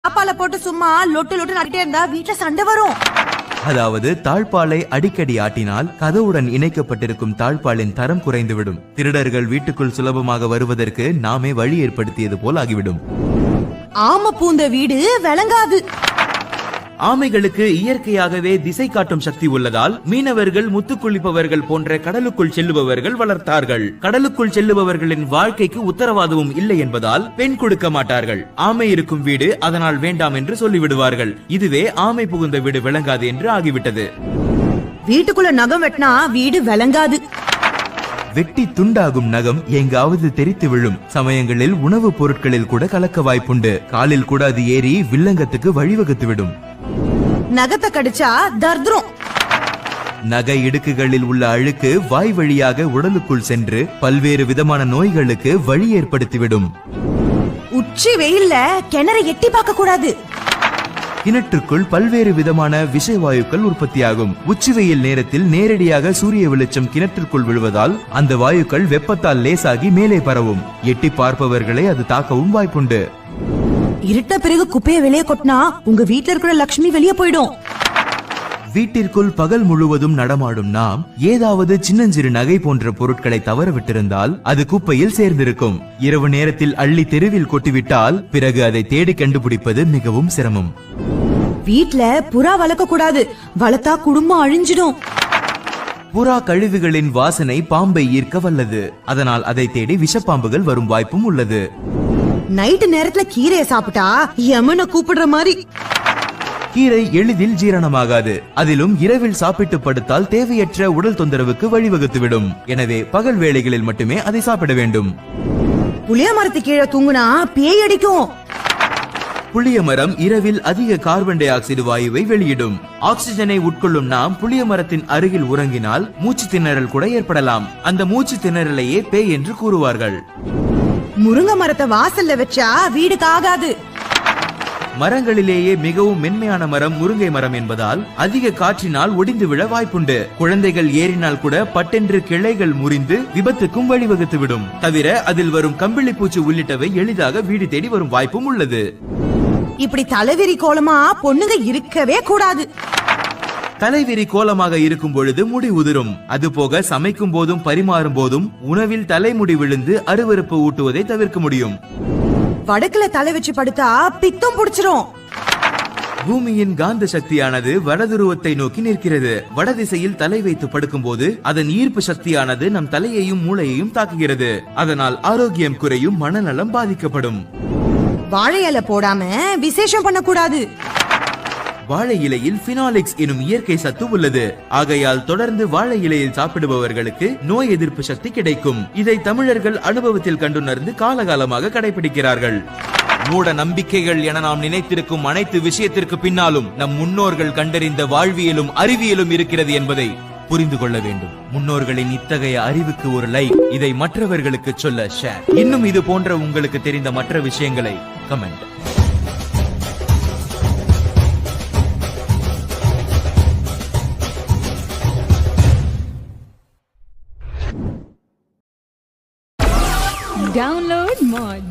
தாப்பால போட்டு சும்மா லொட்டு லொட்டு நடிட்டே இருந்தா வீட்டுல சண்டை வரும். அதாவது தாழ்பாலை அடிக்கடி ஆட்டினால் கதவுடன் இணைக்கப்பட்டிருக்கும் தாழ்பாலின் தரம் குறைந்துவிடும். திருடர்கள் வீட்டுக்குள் சுலபமாக வருவதற்கு நாமே வழி ஏற்படுத்தியது போல் ஆகிவிடும். ஆம பூந்த வீடு விளங்காது. ஆமைகளுக்கு இயற்கையாகவே திசை காட்டும் சக்தி உள்ளதால் மீனவர்கள் முத்துக்குளிப்பவர்கள் போன்ற கடலுக்குள் செல்லுபவர்கள் வளர்த்தார்கள். கடலுக்குள் செல்லுபவர்களின் வாழ்க்கைக்கு உத்தரவாதமும் இல்லை என்பதால் பெண் கொடுக்க மாட்டார்கள். ஆமை இருக்கும் வீடு அதனால் வேண்டாம் என்று சொல்லிவிடுவார்கள். இதுவே ஆமை புகுந்த வீடு விளங்காது என்று ஆகிவிட்டது. வீட்டுக்குள்ள நகம் வெட்டினா வீடு விளங்காது. வெட்டி துண்டாகும் நகம் எங்காவது தெரித்து விழும். சமயங்களில் உணவுப் பொருட்களில் கூட கலக்க வாய்ப்புண்டு. காலில் கூட அது ஏறி வில்லங்கத்துக்கு வழிவகுத்துவிடும். நகத்தை கடிச்சா தர்திரம். நகை இடுக்குகளில் உள்ள அழுக்கு வாய் வழியாக உடலுக்குள் சென்று பல்வேறு விதமான நோய்களுக்கு வழி ஏற்படுத்திவிடும். உச்சி வெயில்ல கிணறு எட்டி பார்க்க கூடாது. கிணற்றுக்குள் பல்வேறு விதமான விஷவாயுக்கள் உற்பத்தியாகும். உச்சி வெயில் நேரத்தில் நேரடியாக சூரிய வெளிச்சம் கிணற்றுக்குள் விழுவதால் அந்த வாயுக்கள் வெப்பத்தால் லேசாகி மேலே பரவும். எட்டி பார்ப்பவர்களை அது தாக்கவும் வாய்ப்புண்டு. இருட்ட பிறகு குப்பையை வெளியே கொட்டினா உங்க வீட்டுல இருக்கிற லட்சுமி வெளியே போயிடும். வீட்டிற்குள் பகல் முழுவதும் நடமாடும் நாம் ஏதாவது சின்னஞ்சிறு நகை போன்ற பொருட்களை தவற விட்டிருந்தால் அது குப்பையில் சேர்ந்திருக்கும். இரவு நேரத்தில் அள்ளி தெருவில் கொட்டிவிட்டால் பிறகு அதை தேடி கண்டுபிடிப்பது மிகவும் சிரமம். வீட்டுல புறா வளர்க்க கூடாது. வளர்த்தா குடும்பம் அழிஞ்சிடும். புறா கழிவுகளின் வாசனை பாம்பை ஈர்க்க வல்லது. அதனால் அதை தேடி விஷப்பாம்புகள் வரும் வாய்ப்பும் உள்ளது. நைட்டு நேரத்துல கீரையை சாப்பிட்டா யமனை கூப்பிடுற மாதிரி. கீரை எளிதில் ஜீரணமாகாது. அதிலும் இரவில் சாப்பிட்டு படுத்தால் தேவையற்ற உடல் தொந்தரவுக்கு வழிவகுத்துவிடும். எனவே பகல் வேளைகளில் மட்டுமே அதை சாப்பிட வேண்டும். புளிய மரத்து கீழே தூங்குனா பேய் அடிக்கும். புளிய மரம் இரவில் அதிக கார்பன் டை ஆக்சைடு வாயுவை வெளியிடும். ஆக்சிஜனை உட்கொள்ளும் நாம் புளிய மரத்தின் அருகில் உறங்கினால் மூச்சு திணறல் கூட ஏற்படலாம். அந்த மூச்சு திணறலையே பேய் என்று கூறுவார்கள். முருங்கை மரத்தை வாசல்ல வச்சா வீடுக்கு ஆகாது. மரங்களிலேயே மிகவும் மென்மையான மரம் முருங்கை மரம் என்பதால் அதிக காற்றினால் ஒடிந்து விழ வாய்ப்புண்டு. குழந்தைகள் ஏறினால் கூட பட்டென்று கிளைகள் முறிந்து விபத்துக்கும் வழிவகுத்துவிடும். தவிர அதில் வரும் கம்பிளி பூச்சி உள்ளிட்டவை எளிதாக வீடு தேடி வரும் வாய்ப்பும் உள்ளது. இப்படி தலைவிரி கோலமா பொண்ணுங்க இருக்கவே கூடாது. தலைவிரி கோலமாக இருக்கும் பொழுது முடி உதிரும். அதுபோக சமைக்கும் போதும் பரிமாறும் போதும் உணவில் தலைமுடி விழுந்து அருவருப்பு ஊட்டுவதை தவிர்க்க முடியும். வடக்குல தலை வச்சு படுத்தா பித்தம் புடிச்சிரும். பூமியின் காந்த சக்தியானது வடதுருவத்தை நோக்கி நிற்கிறது. வடதிசையில் தலை வைத்து படுக்கும் போது அதன் ஈர்ப்பு சக்தியானது நம் தலையையும் மூளையையும் தாக்குகிறது. அதனால் ஆரோக்கியம் குறையும், மனநலம் பாதிக்கப்படும். வாழை இலை போடாம விசேஷம் பண்ணக்கூடாது. வாழை இலையில் பினாலிக்ஸ் எனும் இயற்கை சத்து உள்ளது. ஆகையால் தொடர்ந்து வாழை இலையில் சாப்பிடுபவர்களுக்கு நோய் எதிர்ப்பு சக்தி கிடைக்கும். இதை தமிழர்கள் அனுபவத்தில் கண்டுணர்ந்து காலகாலமாக கடைபிடிக்கிறார்கள். மூட நம்பிக்கைகள் என நாம் நினைத்திருக்கும் அனைத்து விஷயத்திற்கு பின்னாலும் நம் முன்னோர்கள் கண்டறிந்த வாழ்வியலும் அறிவியலும் இருக்கிறது என்பதை புரிந்து கொள்ள வேண்டும். முன்னோர்களின் இத்தகைய அறிவுக்கு ஒரு லைக். இதை மற்றவர்களுக்கு சொல்ல ஷேர். இன்னும் இது போன்ற உங்களுக்கு தெரிந்த மற்ற விஷயங்களை கமெண்ட். Download Moj.